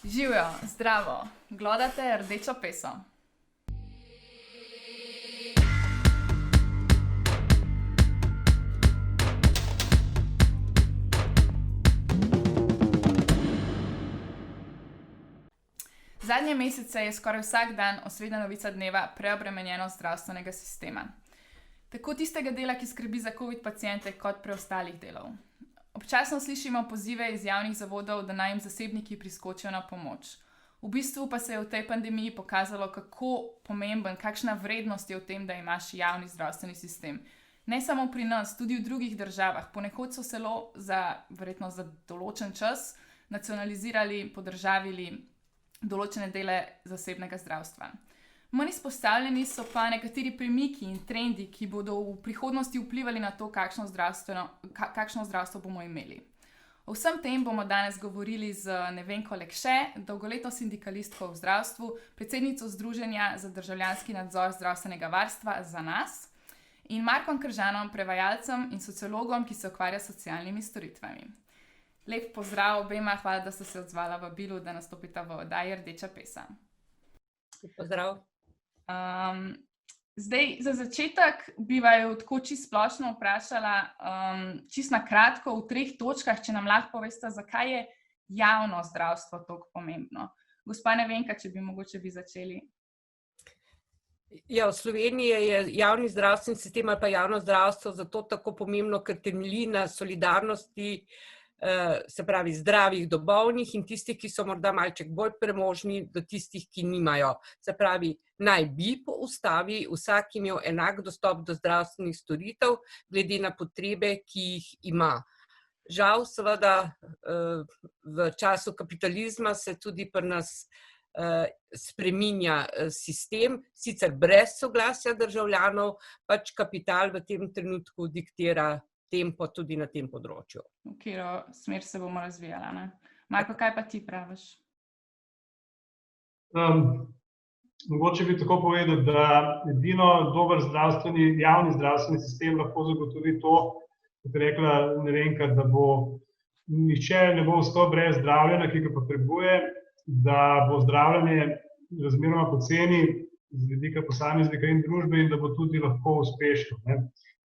Živijo, zdravo, glodate rdečo peso. Zadnje mesece je skoraj vsak dan osrednja novica dneva preobremenjenost zdravstvenega sistema. Tako tistega dela, ki skrbi za COVID paciente, kot preostalih delov. Občasno slišimo pozive iz javnih zavodov, da naj jim zasebniki priskočijo na pomoč. V bistvu pa se je v tej pandemiji pokazalo, kako pomemben, kakšna vrednost je v tem, da imaš javni zdravstveni sistem. Ne samo pri nas, tudi v drugih državah. Ponekod so celo verjetno za določen čas nacionalizirali, podržavili določene dele zasebnega zdravstva. Manj izpostavljeni so pa nekateri premiki in trendi, ki bodo v prihodnosti vplivali na to, kakšno zdravstvo bomo imeli. O vsem tem bomo danes govorili z Nevenko Lekše, dolgoletno sindikalistko v zdravstvu, predsednico Združenja za državljanski nadzor zdravstvenega varstva Za nas, in Markom Kržanom, prevajalcem in sociologom, ki se ukvarja s socialnimi storitvami. Lep pozdrav obema, hvala, da ste se odzvala vabilu, da nastopita v oddaji Rdeča pesa. Pozdrav. Zdaj, za začetek bi vaju tako čisto splošno vprašala, čisto na kratko, v 3 točkah, če nam lahko poveste, zakaj je javno zdravstvo toliko pomembno. Gospa Nevenka, če bi mogoče začeli. Ja, v Sloveniji je javni zdravstveni sistem ali pa javno zdravstvo zato tako pomembno, ker temelji na solidarnosti, se pravi zdravih do bolnih in tistih, ki so morda malček bolj premožni, do tistih, ki nimajo. Se pravi, naj bi po ustavi vsak imel enak dostop do zdravstvenih storitev, glede na potrebe, ki jih ima. Žal, seveda, v času kapitalizma se tudi pri nas spreminja sistem, sicer brez soglasja državljanov, pač kapital v tem trenutku diktira tempo tudi na tem področju. V katero smer se bomo razvijala, ne? Marko, kaj pa ti praviš? Mogoče bi tako povedal, da edino dober javni zdravstveni sistem lahko zagotovi to, kot je rekla Nevenka, da nihče ne bo ostal brez zdravljenja, ki ga potrebuje, da bo zdravljenje razmeroma poceni z vidika posameznika in družbe in da bo tudi lahko uspešno, ne.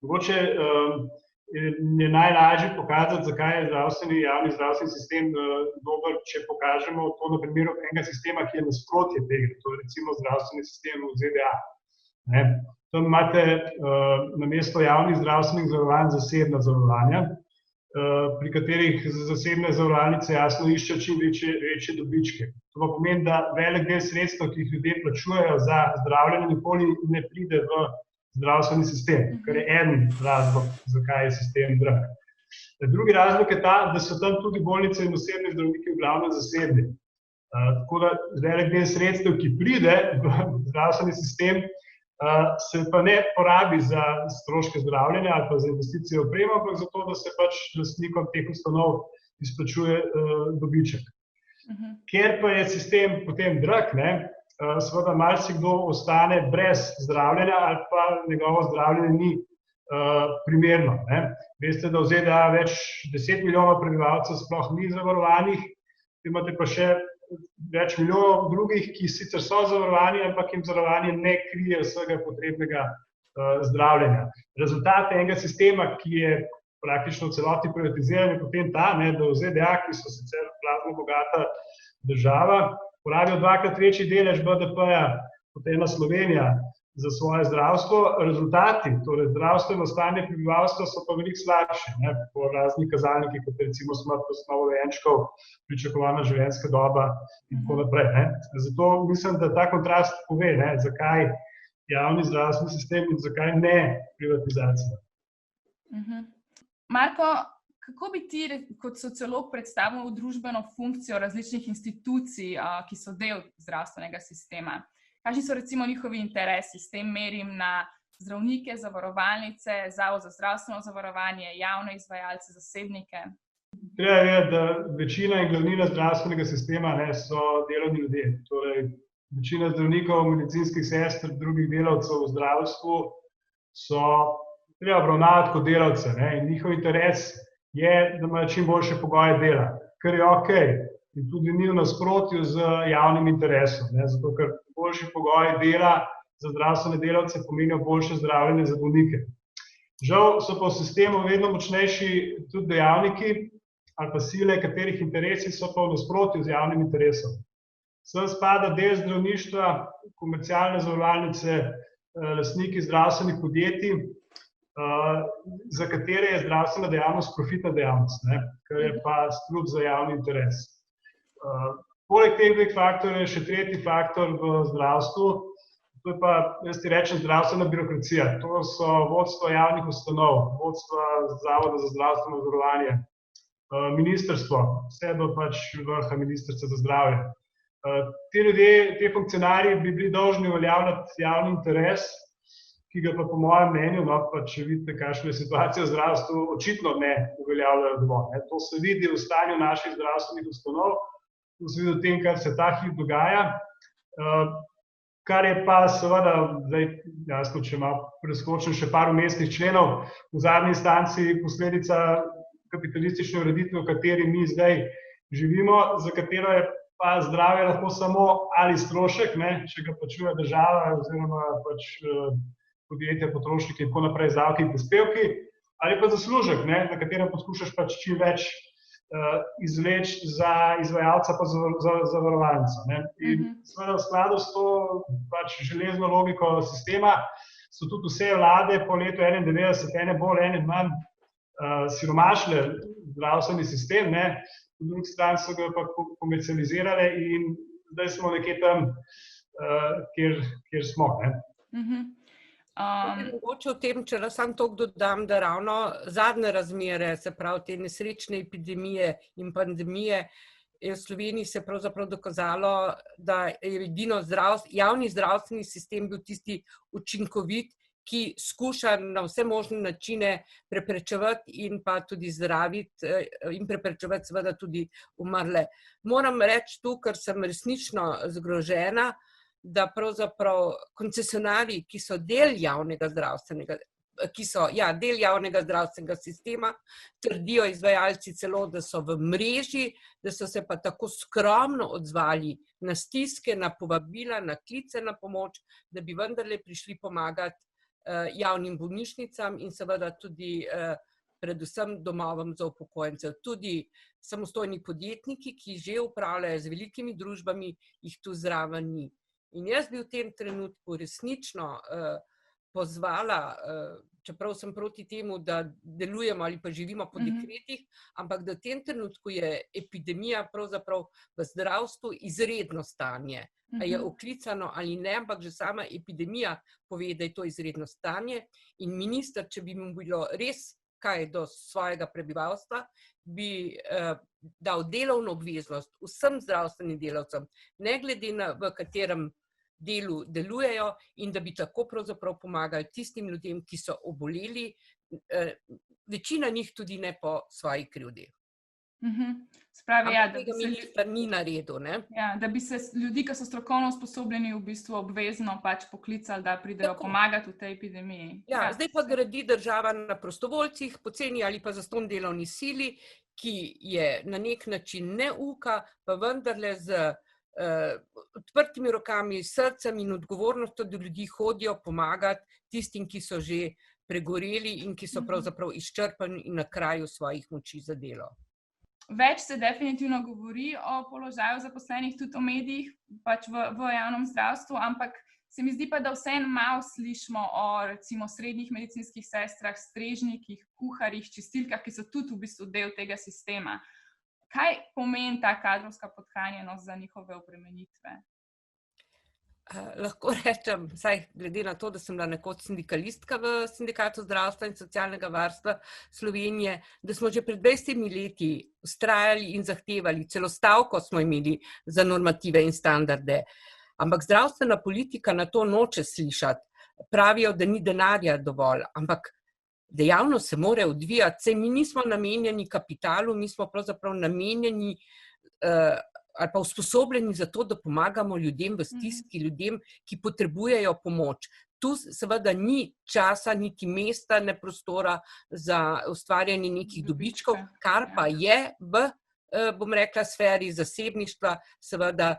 Mogoče je najlažje pokazati, zakaj je javni zdravstveni sistem dober, če pokažemo to na primeru enega sistema, ki je nasprotje tega, to je recimo zdravstveni sistem v ZDA. Ne. Tam imate namesto javnih zdravstvenih zavarovanj zasebna zavarovanja, pri katerih zasebne zavarovalnice jasno iščejo čim večje dobičke. To pa pomeni, da velik del sredstev, ki jih ljudje plačujejo za zdravljenje, nikoli ne pride v zdravstveni sistem, kar je en razlog, zakaj je sistem drag. Drugi razlog je ta, da so tam tudi bolnice in osebni zdravniki v glavnem zasebni. Tako da velik del sredstev, ki pride v zdravstveni sistem, se pa ne porabi za stroške zdravljenja ali pa za investicije v opremo, ampak zato, da se pač lastnikom teh ustanov izplačuje dobiček. Ker pa je sistem potem drag, seveda marsikdo ostane brez zdravljenja ali pa njegovo zdravljenje ni primerno. Veste, da v ZDA več 10 milijonov prebivalcev sploh ni zavarovanih, imate pa še več milijonov drugih, ki sicer so zavarovani, ampak jim zavarovanje ne krije vsega potrebnega zdravljenja. Rezultat enega sistema, ki je praktično v celoti privatiziran, je potem ta, da v ZDA, ki so sicer blazno bogata država, porabijo 2-krat večji delež BDP-ja kot ena Slovenija za svoje zdravstvo. Rezultati, torej zdravstveno stanje prebivalstva, so pa veliko slabši, po raznih kazalnikih, kot recimo smrtnost novorojenčkov, pričakovana življenjska doba in tako naprej. Zato mislim, da ta kontrast pove, zakaj javni zdravstveni sistem in zakaj ne privatizacija. Marko, kako bi ti kot sociolog predstavil družbeno funkcijo različnih institucij, ki so del zdravstvenega sistema? Kakšni so recimo njihovi interesi? S tem merim na zdravnike, zavarovalnice, Zavod za zdravstveno zavarovanje, javne izvajalce, zasebnike. Treba je, da večina in glavnina zdravstvenega sistema so delovni ljudje. Torej, večina zdravnikov, medicinskih sester, drugih delavcev v zdravstvu so treba obravnavati kot delavce, in njihov interes je, da imajo čim boljše pogoje dela, kar je okej. in tudi ni v nasprotju z javnim interesom, ne, zato ker boljši pogoji dela za zdravstvene delavce pomenijo boljše zdravljenje za bolnike. Žal so pa v sistemu vedno močnejši tudi dejavniki ali pa sile, katerih interesi so pa v nasprotju z javnim interesom. Sem spada del zdravništva, komercialne zavarovalnice, lastniki zdravstvenih podjetij, za katere je zdravstvena dejavnost profitna dejavnost, ne, kar je pa strup za javni interes. Poleg teh dveh faktorjev je še tretji faktor v zdravstvu, to je pa, jaz ti rečem, zdravstvena birokracija. To so vodstvo javnih ustanov, vodstva Zavoda za zdravstveno zavarovanje, ministrstvo, vse do pač vrha ministrstva za zdravje. Ti ljudje, ti funkcionarji bi bili dolžni uveljavljati javni interes, ki ga pa po mojem mnenju, no, pa če vidite, kakšna je situacija v zdravstvu, očitno ne uveljavljajo dovolj. To se vidi v stanju naših zdravstvenih ustanov, to se vidi v tem, kar se ta hip dogaja, kar je pa seveda, zdaj jasno, če malo preskočim še par umestnih členov, v zadnji instanci posledica kapitalistične ureditve, v kateri mi zdaj živimo, za katero je pa zdravje lahko samo ali strošek, ne, če ga plačuje država oziroma pač podjetja, potrošniki in tako naprej, z davki in prispevki, ali pa zaslužek, ne, na katerem poskušaš pač čim več izvleči za izvajalca pa za zavarovalnico. In seveda v skladu s to pač železno logiko sistema so tudi vse vlade po letu 1991, ene bolj, ene manj, siromašile zdravstveni sistem, ne, po drugi strani so ga pa komercializirale in zdaj smo nekje tam, kjer smo. Ne. Mogoče v tem, če samo toliko dodam, da ravno zadnje razmere, se pravi te nesrečne epidemije in pandemije, je v Sloveniji se pravzaprav dokazalo, da je edino javni zdravstveni sistem bil tisti učinkovit, ki skuša na vse možne načine preprečevati in pa tudi zdraviti in preprečevati seveda tudi umrle. Moram reči tu, ker sem resnično zgrožena, da pravzaprav koncesionarji, ki so del javnega zdravstvenega sistema, trdijo izvajalci celo, da so v mreži, da so se pa tako skromno odzvali na stiske, na povabila, na klice na pomoč, da bi vendarle prišli pomagati javnim bolnišnicam in seveda tudi predvsem domovom za upokojence. Tudi samostojni podjetniki, ki že upravljajo z velikimi družbami, jih tu zraven ni. In jaz bi v tem trenutku resnično pozvala, čeprav sem proti temu, da delujemo ali pa živimo po dekretih, ampak da v tem trenutku je epidemija pravzaprav v zdravstvu izredno stanje. Je oklicano ali ne, ampak že sama epidemija pove, da je to izredno stanje in minister, če bi mu bilo res kaj do svojega prebivalstva, bi dal delovno obveznost vsem zdravstvenim delavcem, ne glede na v katerem delu delujejo in da bi tako pravzaprav pomagali tistim ljudem, ki so oboleli, večina njih tudi ne po svoji krivdi. Spravi, ja, da bi se minister ni naredil, ne? Ja, da bi se ljudi, ki so strokovno usposobljeni, v bistvu obvezno pač poklicali, da pridejo pomagati v tej epidemiji. Ja, zdaj pa gradi država na prostovoljcih, poceni ali pa zastonj delovni sili, ki je na nek način neuka, pa vendarle z odprtimi rokami, srcem in odgovornostjo, da ljudi hodijo pomagati tistim, ki so že pregoreli in ki so pravzaprav izčrpani in na kraju svojih moči za delo. Več se definitivno govori o položaju zaposlenih tudi v medijih, pač v javnem zdravstvu, ampak se mi zdi pa, da vseeno malo slišimo o recimo srednjih medicinskih sestrah, strežnikih, kuharjih, čistilkah, ki so tudi v bistvu del tega sistema. Kaj pomeni ta kadrovska podhranjenost za njihove obremenitve? Lahko rečem, vsaj glede na to, da sem bila nekoč sindikalistka v Sindikatu zdravstva in socialnega varstva Slovenije, da smo že pred 20 leti vztrajali in zahtevali, celo stavko smo imeli za normative in standarde. Ampak zdravstvena politika na to noče slišati. Pravijo, da ni denarja dovolj, ampak dejavnost se mora odvijati. Saj mi nismo namenjeni kapitalu, mi smo pravzaprav namenjeni ali pa usposobljeni za to, da pomagamo ljudem v stiski, ljudem, ki potrebujejo pomoč. Tu seveda ni časa, niti mesta, ne prostora za ustvarjanje nekih dobičkov, kar pa je v bom rekla, sferi zasebništva seveda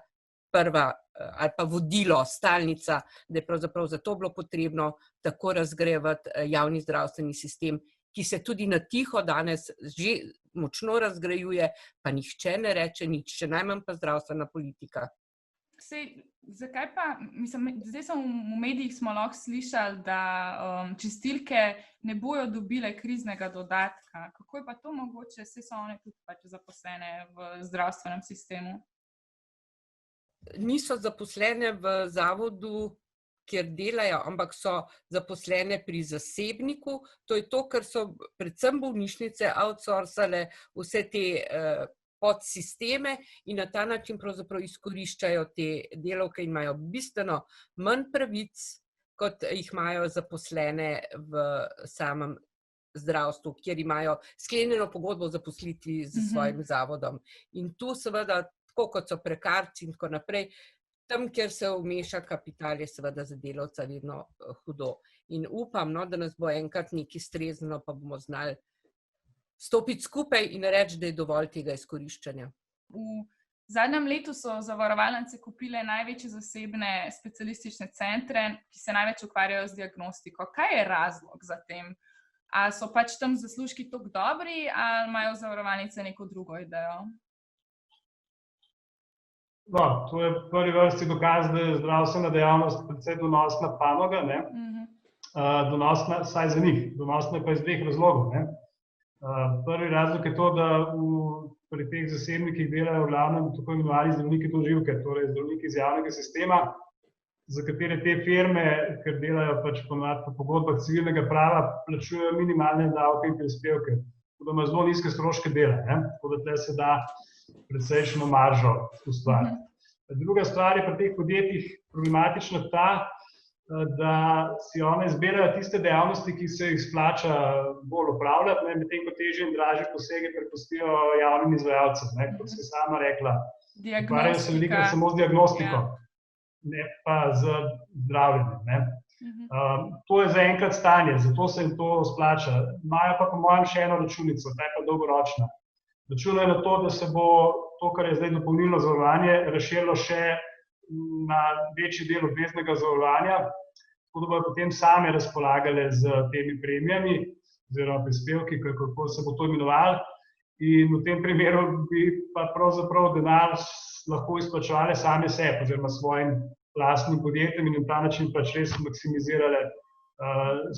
prva ali pa vodilo, stalnica, da je pravzaprav zato bilo potrebno tako razgrajevati javni zdravstveni sistem, ki se tudi na tiho danes že močno razgrajuje, pa nihče ne reče nič, še najmanj pa zdravstvena politika. Zakaj pa, mislim, zdaj v medijih smo lahko slišali, da čistilke ne bojo dobile kriznega dodatka. Kako je pa to mogoče, saj so one tudi pač zaposlene v zdravstvenem sistemu? Niso zaposlene v zavodu, kjer delajo, ampak so zaposlene pri zasebniku. To je to, ker so predvsem bolnišnice outsourcale vse te podsisteme in na ta način pravzaprav izkoriščajo te delavke in imajo bistveno manj pravic, kot jih imajo zaposlene v samem zdravstvu, kjer imajo sklenjeno pogodbo o zaposlitvi z svojim zavodom. In tu seveda, tako kot so prekarci in tako naprej, tam, kjer se vmeša kapital, je seveda za delavca vedno hudo. In upam, da nas bo enkrat nekaj streznilo, pa bomo znali stopiti skupaj in reči, da je dovolj tega izkoriščanja. V zadnjem letu so zavarovalnice kupile največje zasebne specialistične centre, ki se največ ukvarjajo z diagnostiko. Kaj je razlog za tem? A so pač tam zaslužki tako dobri, ali imajo zavarovalnice neko drugo idejo? No, to je v prvi vrsti dokaz, da je zdravstvena dejavnost precej donosna panoga, ne? Donosna, saj za njih, donosna pa iz dveh razlogov, ne? Prvi razlog je to, da pri teh zasebnikih delajo v glavnem tako imenovani zdravniki doživke, torej zdravniki iz javnega sistema, za katere te firme, ker delajo pač ponovadi po pogodbah civilnega prava, plačujejo minimalne davke in prispevke, tako da ima zelo nizke stroške dela, ne? Tako da tle se da precejšnjo maržo ustvariti. Druga stvar je pri teh podjetjih problematična ta, da si one izbirajo tiste dejavnosti, ki se jih splača bolj opravljati, medtem ko težje in dražje posege prepustijo javnim izvajalcem, kot si sama rekla. Ukvarjajo se velikokrat samo z diagnostiko, ne pa z zdravljenjem. To je zaenkrat stanje, zato se jim to splača. Imajo pa po mojem še eno računico, ta je pa dolgoročna. Računajo na to, da se bo to, kar je zdaj dopolnilno zavarovanje, razširilo še na večji del obveznega zavarovanja, tako da bodo potem same razpolagale z temi premijami oziroma prispevki, kako se bo to imenovalo. In v tem primeru bi pa pravzaprav denar lahko izplačevale same sebi oziroma svojim lastnim podjetjem in na ta način pač res maksimizirale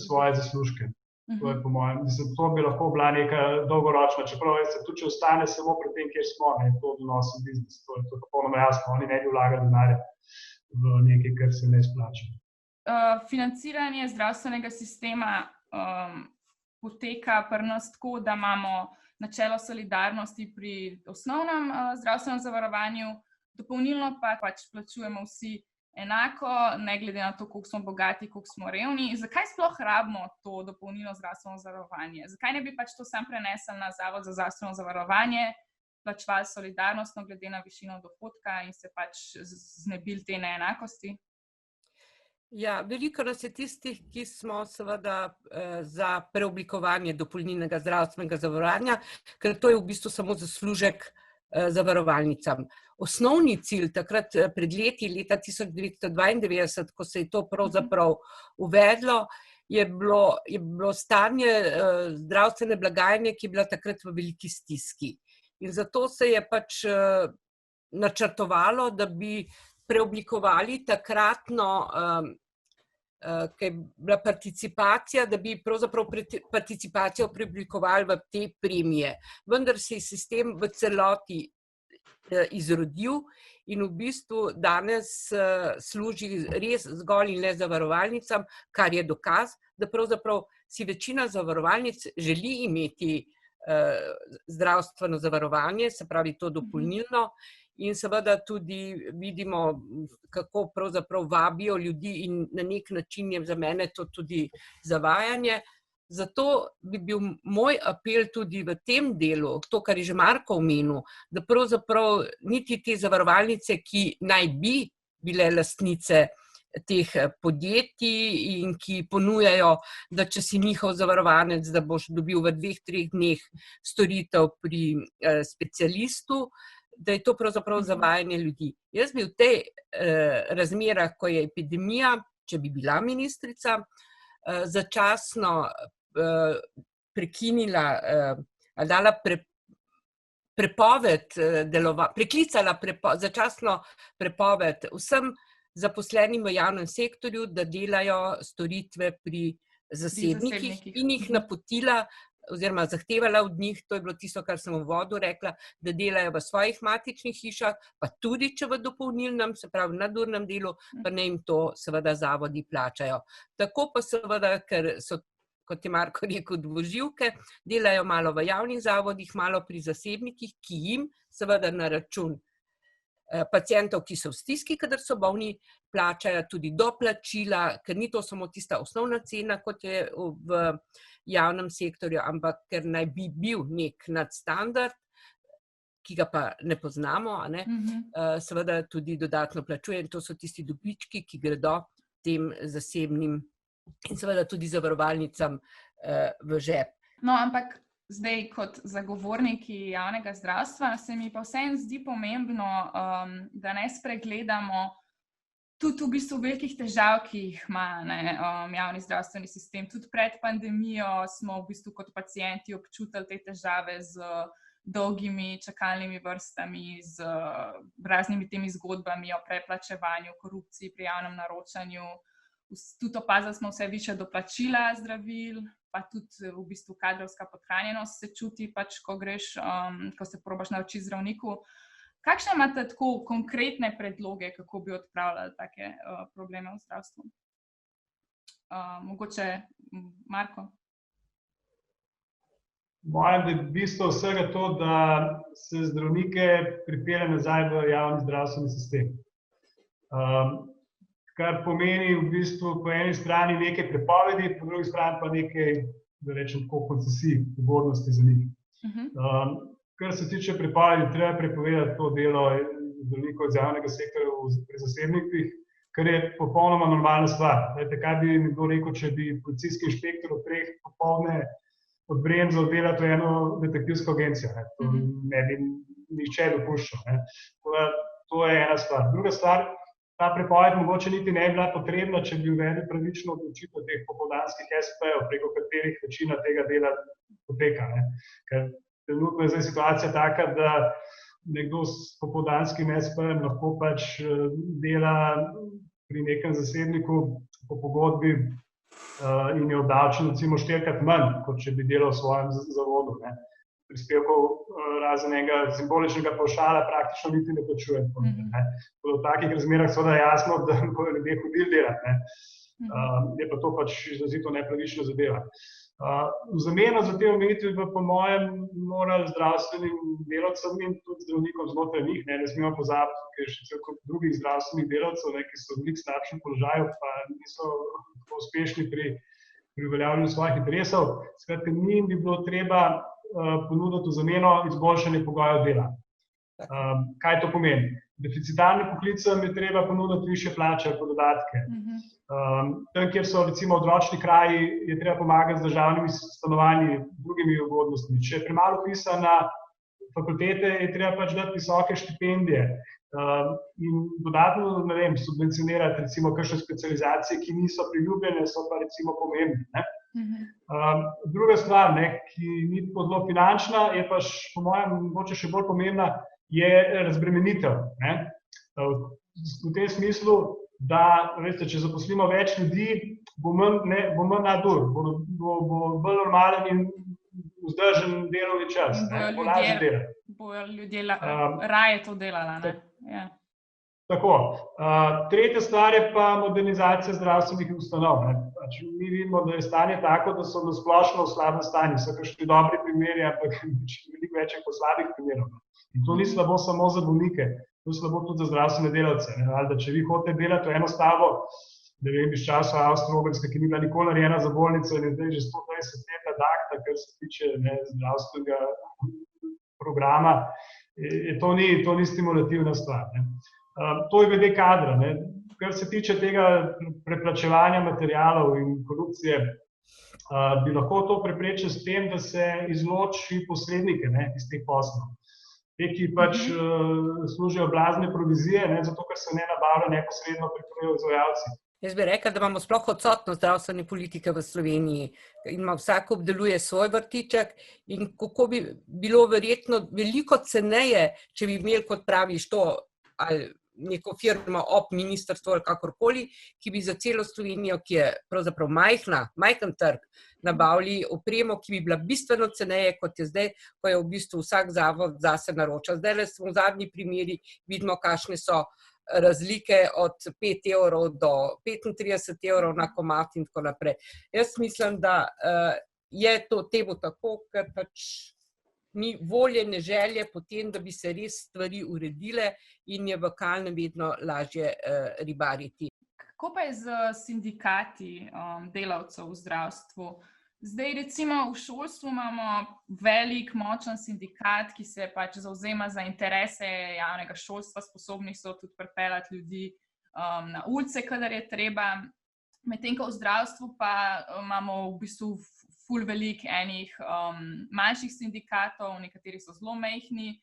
svoje zaslužke. To je po mojem, mislim, to bi lahko bila neka dolgoročna, čeprav veste, tudi če ostane samo pri tem, kjer smo, ne, to donosen biznis, to je popolnoma jasno, oni ne bi vlagali denarja v nekaj, kar se ne splača. Financiranje zdravstvenega sistema poteka pri nas tako, da imamo načelo solidarnosti pri osnovnem zdravstvenem zavarovanju, dopolnilno pa pač plačujemo vsi enako, ne glede na to, koliko smo bogati, koliko smo revni. Zakaj sploh rabimo to dopolnilno zdravstveno zavarovanje? Zakaj ne bi pač to sam prenesli na Zavod za zdravstveno zavarovanje, plačevali solidarnostno glede na višino dohodka in se pač znebili te neenakosti? Ja, veliko nas je tistih, ki smo seveda za preoblikovanje dopolnilnega zdravstvenega zavarovanja, ker to je v bistvu samo zaslužek zavarovalnicam. Osnovni cilj takrat pred leta 1992, ko se je to pravzaprav uvedlo, je bilo stanje zdravstvene blagajne, ki je bila takrat v veliki stiski. In zato se je pač načrtovalo, da bi preoblikovali takratno, ki je bila participacija, da bi pravzaprav participacijo preoblikovali v te premije. Vendar se je sistem v celoti izrodil in v bistvu danes služi res zgolj in le zavarovalnicam, kar je dokaz, da pravzaprav si večina zavarovalnic želi imeti zdravstveno zavarovanje, se pravi to dopolnilno, in seveda tudi vidimo, kako pravzaprav vabijo ljudi in na nek način je za mene to tudi zavajanje. Zato bi bil moj apel tudi v tem delu, to, kar je že Marko omenil, da pravzaprav niti te zavarovalnice, ki naj bi bile lastnice teh podjetij in ki ponujajo, da če si njihov zavarovanec, da boš dobil v 2-3 dneh storitev pri specialistu, da je to pravzaprav zavajanje ljudi. Jaz bi v tej razmerah, ko je epidemija, če bi bila ministrica, začasno prekinila, dala prepoved preklicala začasno prepoved vsem zaposlenim v javnem sektorju, da delajo storitve pri zasebnikih in jih napotila oziroma zahtevala od njih, to je bilo tisto, kar sem v uvodu rekla, da delajo v svojih matičnih hišah, pa tudi, če v dopolnilnem, se pravi v nadurnem delu, pa ne jim to seveda zavodi plačajo. Tako pa seveda, ker so, kot je Marko rekel, dvoživke, delajo malo v javnih zavodih, malo pri zasebnikih, ki jim seveda na račun pacientov, ki so v stiski, kadar so bolni, plačajo tudi doplačila, ker ni to samo tista osnovna cena, kot je v javnem sektorju, ampak ker naj bi bil nek nadstandard, ki ga pa ne poznamo, seveda tudi dodatno plačuje in to so tisti dobički, ki gredo tem zasebnim in seveda tudi zavarovalnicam v žep. No, ampak zdaj kot zagovorniki javnega zdravstva se mi pa vseeno zdi pomembno, da ne spregledamo tudi v bistvu velikih težav, ki jih ima javni zdravstveni sistem. Tudi pred pandemijo smo v bistvu kot pacienti občutili te težave z dolgimi čakalnimi vrstami, z raznimi temi zgodbami o preplačevanju, korupciji pri javnem naročanju. Tudi opazili smo vse višja doplačila zdravil, pa tudi v bistvu kadrovska podhranjenost se čuti, pač, ko greš, ko se probaš naročiti zdravniku. Kakšne imate tako konkretne predloge, kako bi odpravljali take probleme v zdravstvu? Mogoče Marko? Mojem, da je bistvo vsega to, da se zdravnike pripelje nazaj v javni zdravstveni sistem. Kar pomeni v bistvu po eni strani neke prepovedi, po drugi strani pa nekaj, da rečem tako, koncesij, ugodnosti za njih. Kar se tiče prepovedi, treba prepovedati to delo zdravnikov iz javnega sektorja pri zasebnikih, kar je popolnoma normalna stvar. Kaj bi nekdo rekel, če bi policijski inšpektor ob 3 popoldne odbremzal delati v eno detektivsko agencijo? To ne bi nihče dopuščal. To je ena stvar. Druga stvar, ta prepoved mogoče niti ne bi bila potrebna, če bi uvedli pravično odločitev teh popoldanskih SP-jev, preko katerih večina tega dela poteka. Ker trenutno je zdaj situacija taka, da nekdo s popoldanskim SP-jem lahko pač dela pri nekem zasebniku po pogodbi in je obdavčen recimo 4-krat manj, kot če bi delal v svojem zavodu. Prispevkov razen enega simboličnega pavšala praktično niti ne plačuje. V takih razmerah seveda je jasno, da bodo ljudje hodili delati. Je pa to pač izrazito nepravična zadeva. V zameno za te omejitve pa po mojem morali zdravstvenim delavcem in tudi zdravnikom znotraj njih, ne smemo pozabiti, ker je še cel kup drugih zdravstvenih delavcev, ki so v veliko slabšem položaju, pa niso tako uspešni pri uveljavljanju svojih interesov. Skratka, njim bi bilo treba ponuditi v zameno izboljšanje pogojev dela. Kaj to pomeni? Deficitarnim poklicem je treba ponuditi višje plače pa dodatke. Tam, kjer so recimo odročni kraji, je treba pomagati z državnimi stanovanji, drugimi ugodnostmi. Če je premalo vpisa na fakultete, je treba pač dati visoke štipendije in dodatno, subvencionirati recimo kakšne specializacije, ki niso priljubljene, so pa recimo pomembne. Druga stvar, ki ni zelo finančna, je pa po mojem mogoče še bolj pomembna, je razbremenitev. V tem smislu, da če zaposlimo več ljudi, bo manj nadur, bo bolj normalen in vzdržen delovni čas. Bojo ljudje raje to delali. Tako. Tretja stvar je pa modernizacija zdravstvenih ustanov. Mi vidimo, da je stanje tako, da so na splošno v slabem stanju. So kakšni dobri primeri, ampak veliko več kot slabih primerov. In to ni slabo samo za bolnike, to je slabo tudi za zdravstvene delavce. Če vi hodite delati v eno stavbo, iz časa Avstro-Ogrske, ki ni bila nikoli narejena za bolnico in je zdaj že 120 let ad acta, kar se tiče zdravstvenega programa, to ni stimulativna stvar. To je glede kadra. Ne. Kar se tiče tega preplačevanja materialov in korupcije, bi lahko to preprečil s tem, da se izloči posrednike, ne, iz teh poslov. Te, ki pač služijo blazne provizije, ne, zato ker se ne nabavlja neposredno pri proizvajalcih. Jaz bi rekla, da imamo sploh odsotnost zdravstvene politike v Sloveniji in vsak obdeluje svoj vrtiček in kako bi bilo verjetno veliko ceneje, če bi imeli, kot praviš, to ali neko firmo ob ministrstvu ali kakorkoli, ki bi za celo Slovenijo, ki je pravzaprav majhen trg, nabavili opremo, ki bi bila bistveno ceneje, kot je zdaj, ko je v bistvu vsak zavod zase naroča. Zdaj smo v zadnji primeri, vidimo, kakšne so razlike od 5 evrov do 35 evrov na komad in tako naprej. Jaz mislim, da je to temu tako, ker pač ni volje, ne želje potem, da bi se res stvari uredile in je v kalnem vedno lažje ribariti. Kako pa je z sindikati delavcev v zdravstvu? Zdaj, recimo, v šolstvu imamo velik, močen sindikat, ki se pač zavzema za interese javnega šolstva, sposobni so tudi pripeljati ljudi na ulice, kadar je treba. Medtem ko v zdravstvu pa imamo v bistvu ful velik enih manjših sindikatov, nekateri so zelo majhni.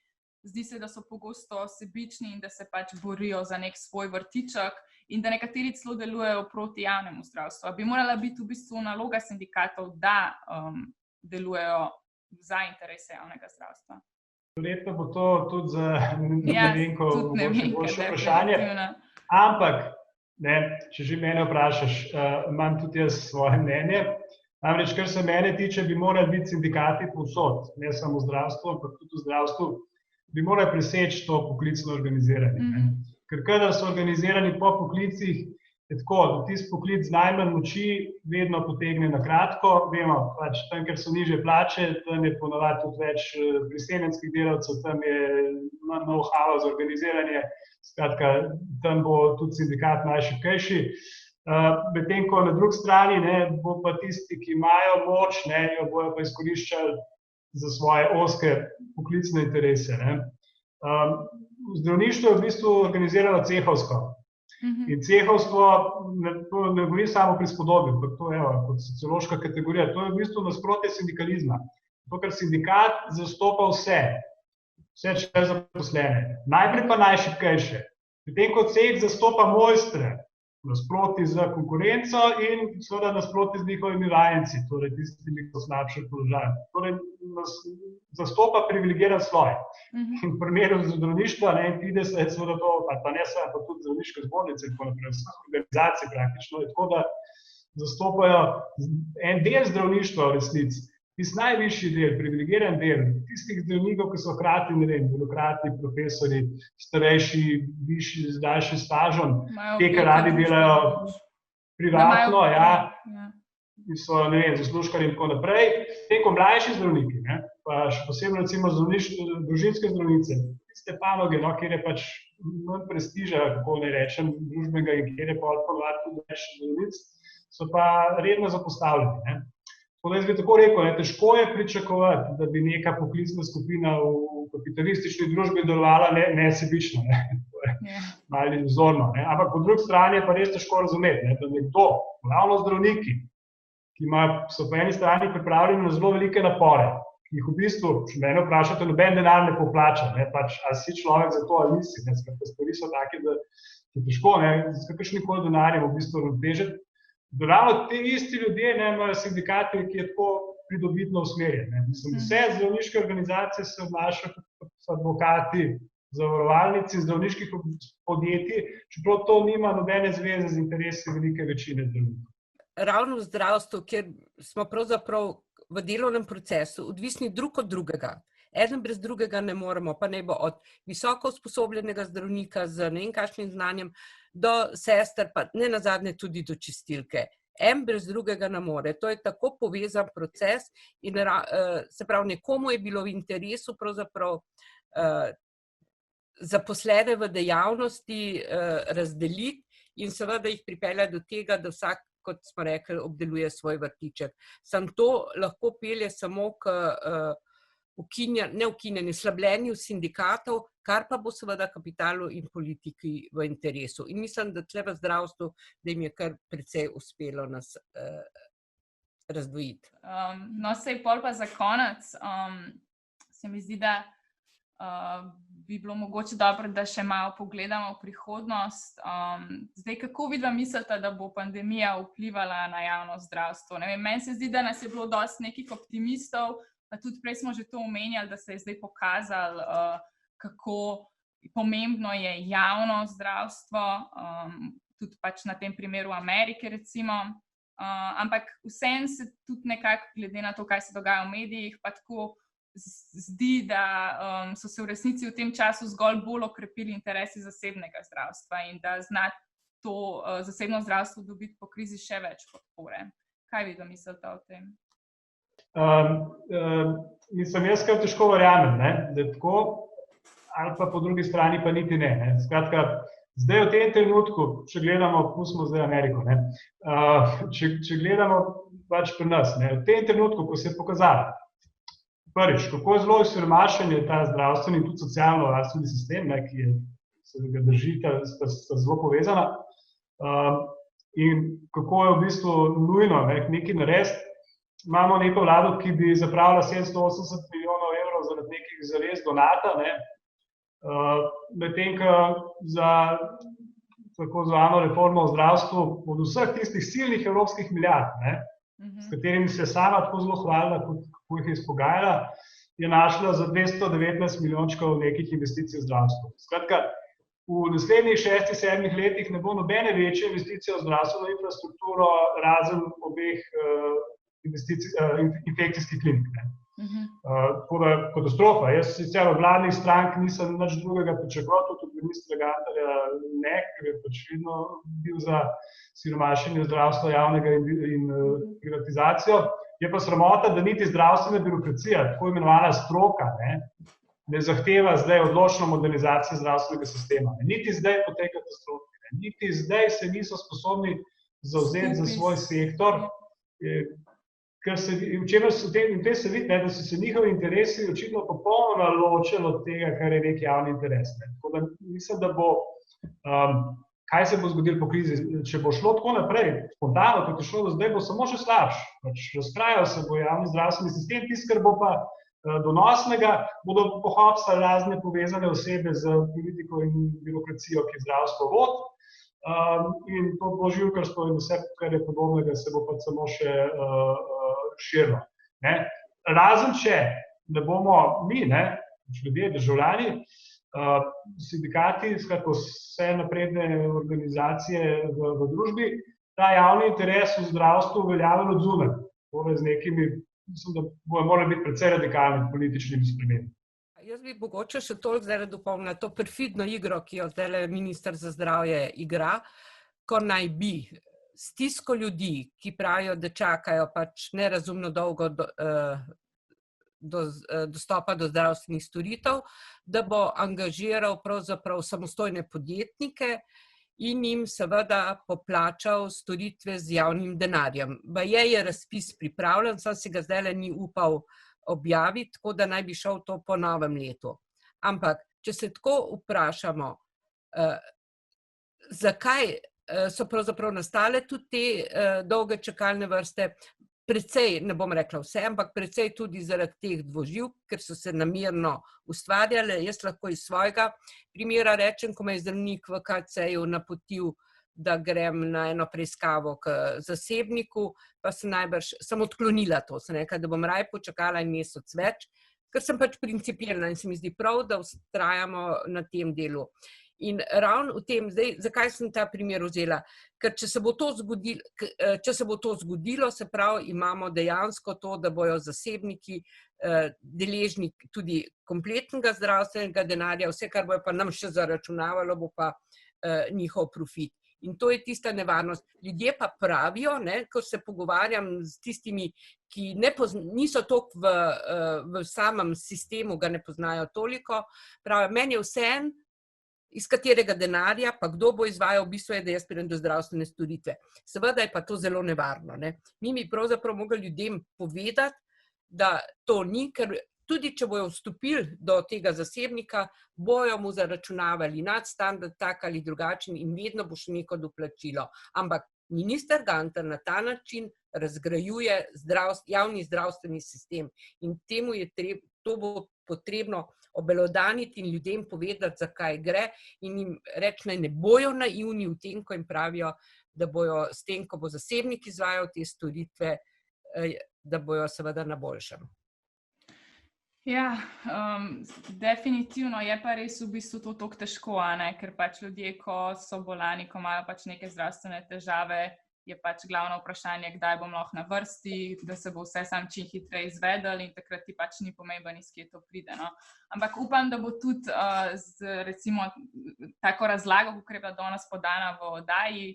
Zdi se, da so pogosto sebični in da se pač borijo za nek svoj vrtiček in da nekateri celo delujejo proti javnemu zdravstvu. Bi morala biti v bistvu naloga sindikatov, da delujejo za interese javnega zdravstva. Verjetno bo to tudi za Nevenko boljše vprašanje. Ampak, ne, če že mene vprašaš, imam tudi jaz svoje mnenje. Namreč, kar se mene tiče, bi morali biti sindikati povsod, ne samo v zdravstvu, ampak tudi v zdravstvu, bi morali preseči to poklicno organiziranje. Ker kadar so organizirani po poklicih, je tako, da tisti poklic z najmanj moči vedno potegne na kratko. Vemo, pač tam, ker so nižje plače, tam je ponavadi tudi več priseljenskih delavcev, tam je manj know-how za organiziranje, skratka, tam bo tudi sindikat najšibkejši. Medtem ko na drugi strani bo pa tisti, ki imajo moč, jo bojo pa izkoriščali za svoje ozke poklicne interese. Zdravništvo je v bistvu organizirano cehovsko. In cehovstvo, to ne govori samo pri spodobju, to je kot sociološka kategorija, to je v bistvu nasprotje sindikalizma. To, ker sindikat zastopa vse zaposlene. Najprej pa najšibkejše. Medtem ko ceh zastopa mojstre, nasproti z konkurenco in seveda nasproti z njihovimi vajenci, torej tistimi, ki so slabše položaje. Torej zastopa privilegiran sloj. In v primeru zdravništva in Fides je seveda to, pa ne samo, pa tudi zdravniške zbornice in tako naprej, vseh organizacij praktično, je tako, da zastopajo en del zdravništva v resnici, tisti najvišji del, privilegiran del, tistih zdravnikov, ki so hkrati, ne vem, birokrati, profesori, starejši, višji, z daljšim stažem, te, ki radi delajo privatno, in so, ne vem, zaslužkarji in tako naprej. Te, ko mlajši zdravniki, pa še posebno recimo družinske zdravnice, tiste panoge, kjer je pač manj prestiža, kako ne rečem, družbenega in kjer je ponavadi tudi več zdravnic, so pa redno zapostavljeni. Jaz bi tako rekel, težko je pričakovati, da bi neka poklicna skupina v kapitalistični družbi delovala nesebično, malo vzorno. Ampak po drugi strani je pa res težko razumeti, da nekdo, ravno zdravniki, ki so po eni strani pripravljeni na zelo velike napore, ki jih v bistvu, če mene vprašate, noben denar ne poplača, pač ali si človek za to ali nisi, stvari so take, da je težko, s kakršnikoli denarjem v bistvu ravnotežiti. Ravno te isti ljudje imajo sindikate, ki je tako pridobitno usmerjen. Vse zdravniške organizacije se obnašajo kot advokati, zavarovalnici, zdravniških podjetij, čeprav to nima nobene zveze z interesi velike večine zdravnikov. Ravno v zdravstvu, kjer smo pravzaprav v delovnem procesu odvisni drug od drugega. Eden brez drugega ne moremo, pa ne bo od visoko usposobljenega zdravnika z ne vem kakšnim znanjem do sester, pa ne nazadnje tudi do čistilke. En brez drugega ne more. To je tako povezan proces in se pravi, nekomu je bilo v interesu pravzaprav zaposlene v dejavnosti razdeliti in seveda jih pripelje do tega, da vsak, kot smo rekli, obdeluje svoj vrtiček. Sam to lahko pelje samo k slabljenju sindikatov, kar pa bo seveda kapitalu in politiki v interesu. In mislim, da tle v zdravstvu, da jim je kar precej uspelo nas razdvojiti. No, sej pol pa za konec, se mi zdi, da bi bilo mogoče dobro, da še malo pogledamo v prihodnost. Zdaj, kako vidva mislite, da bo pandemija vplivala na javno zdravstvo? Ne vem, meni se zdi, da nas je bilo dosti nekih optimistov, pa tudi prej smo že to omenjali, da se je zdaj pokazalo, kako pomembno je javno zdravstvo, tudi pač na tem primeru Amerike recimo. Ampak vseeno se tudi nekako, glede na to, kaj se dogaja v medijih, pa tako zdi, da so se v resnici v tem času zgolj bolj okrepili interesi zasebnega zdravstva in da zna to zasebno zdravstvo dobiti po krizi še več podpore. Kaj vi mislite o tem? Mislim, jaz kar težko verjamem, da je tako, ali pa po drugi strani pa niti ne. Skratka, zdaj v tem trenutku, če gledamo, pustimo zdaj Ameriko, če gledamo pač pri nas, v tem trenutku, ko se je pokazalo, prvič, kako zelo osiromašen je ta zdravstveni in tudi socialno-varstveni sistem, ki se ga drži, sta zelo povezana, in kako je v bistvu nujno nekaj narediti. Imamo neko vlado, ki bi zapravila 780 milijonov evrov zaradi nekih zares donata, medtem ko za tako zvano reformo v zdravstvu od vseh tistih silnih evropskih milijard, s katerimi se je sama tako zelo hvalila, kako jih je izpogajala, je našla za 219 milijončkov nekih investicij v zdravstvu. Skratka, v naslednjih 6-7 letih ne bo nobene večje investicije v zdravstveno infrastrukturo, razen obeh infekcijskih klinik. Tako da katastrofa. Jaz sicer od vladnih strank nisem nič drugega pričakoval, tudi od ministra Gantarja ne, ker je pač vidno bil za siromašenje zdravstva javnega in privatizacijo. Je pa sramota, da niti zdravstvena birokracija, tako imenovana stroka, ne zahteva zdaj odločno modernizacijo zdravstvenega sistema. Niti zdaj po tej katastrofi, niti zdaj se niso sposobni zavzeti za svoj sektor, v tem se vidi, da so se njihovi interesi očitno popolnoma ločili od tega, kar je nek javni interes. Tako da mislim, da bo, kaj se bo zgodilo po krizi, če bo šlo tako naprej, spontano, kot je šlo do zdaj, bo samo še slabše. Razkrajal se bo javni zdravstveni sistem, tisto, kar bo pa donosnega, bodo pohapsali razne povezane osebe z politiko in birokracijo, ki zdravstvo vodi. In to dvoživkarstvo in vse, kar je podobnega, se bo pa samo še širilo. Razen če, da bomo mi, ljudje, državljani, sindikati, skratka vse napredne organizacije v družbi, ta javni interes v zdravstvu uveljavili od zunaj. Torej z nekimi, mislim, da bojo morali biti precej radikalni političnimi spremembami. Jaz bi mogoče še toliko zdaj dopolnila to perfidno igro, ki jo zdaj minister za zdravje igra, ko naj bi stisko ljudi, ki pravijo, da čakajo pač nerazumno dolgo dostopa do zdravstvenih storitev, da bo angažiral pravzaprav samostojne podjetnike in jim seveda poplačal storitve z javnim denarjem. Baje je razpis pripravljen, sam si ga zdaj ni upal objaviti, tako da naj bi šel to po novem letu. Ampak, če se tako vprašamo, zakaj so pravzaprav nastale tudi te dolge čakalne vrste, precej, ne bom rekla vse, ampak precej tudi zaradi teh dvoživk, ker so se namerno ustvarjale. Jaz lahko iz svojega primera rečem, ko me je zdravnik v KC-ju napotil, da grem na eno preiskavo k zasebniku, pa sem odklonila to, sem rekla, da bom raje počakala en mesec več, ker sem pač principialna in se mi zdi prav, da vztrajamo na tem delu. In ravno v tem, zdaj, zakaj sem ta primer vzela? Ker če se bo to zgodilo, se pravi, imamo dejansko to, da bojo zasebniki deležni tudi kompletnega zdravstvenega denarja, vse, kar bojo pa nam še zaračunavalo, bo pa njihov profit. In to je tista nevarnost. Ljudje pa pravijo, ko se pogovarjam s tistimi, ki niso toliko v samem sistemu, ga ne poznajo toliko, pravijo, meni je vseeno, iz katerega denarja, pa kdo bo izvajal, v bistvu je, da jaz pridem do zdravstvene storitve. Seveda je pa to zelo nevarno. Mi bi pravzaprav mogli ljudem povedati, da to ni, ker tudi če bojo vstopili do tega zasebnika, bojo mu zaračunavali nadstandard tak ali drugačen in vedno boš neko doplačilo. Ampak minister Gantar na ta način razgrajuje javni zdravstveni sistem in to bo potrebno obelodaniti in ljudem povedati, zakaj gre in jim reči, naj ne bojo naivni v tem, ko jim pravijo, da bojo s tem, ko bo zasebnik izvajal te storitve, da bojo seveda na boljšem. Ja, definitivno je pa res v bistvu to tako težko, ker pač ljudje, ko so bolani, ko imajo pač neke zdravstvene težave, je pač glavno vprašanje, kdaj bom lahko na vrsti, da se bo vse sam čim hitreje izvedel in takrat ti pač ni pomembno, iz kje to pride. No. Ampak upam, da bo tudi recimo tako razlago, kako je bila danes podana v oddaji,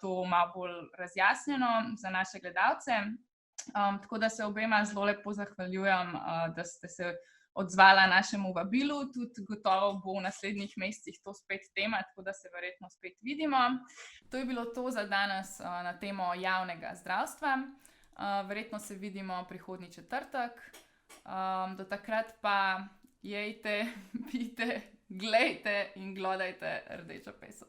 to malo bolj razjasnjeno za naše gledalce. Tako da se obema zelo lepo zahvaljujem, da ste se odzvala našemu vabilu, tudi gotovo bo v naslednjih mesecih to spet tema, tako da se verjetno spet vidimo. To je bilo to za danes na temo javnega zdravstva. Verjetno se vidimo prihodnji četrtek. Do takrat pa jejte, pijte, glejte in glodajte Rdečo peso.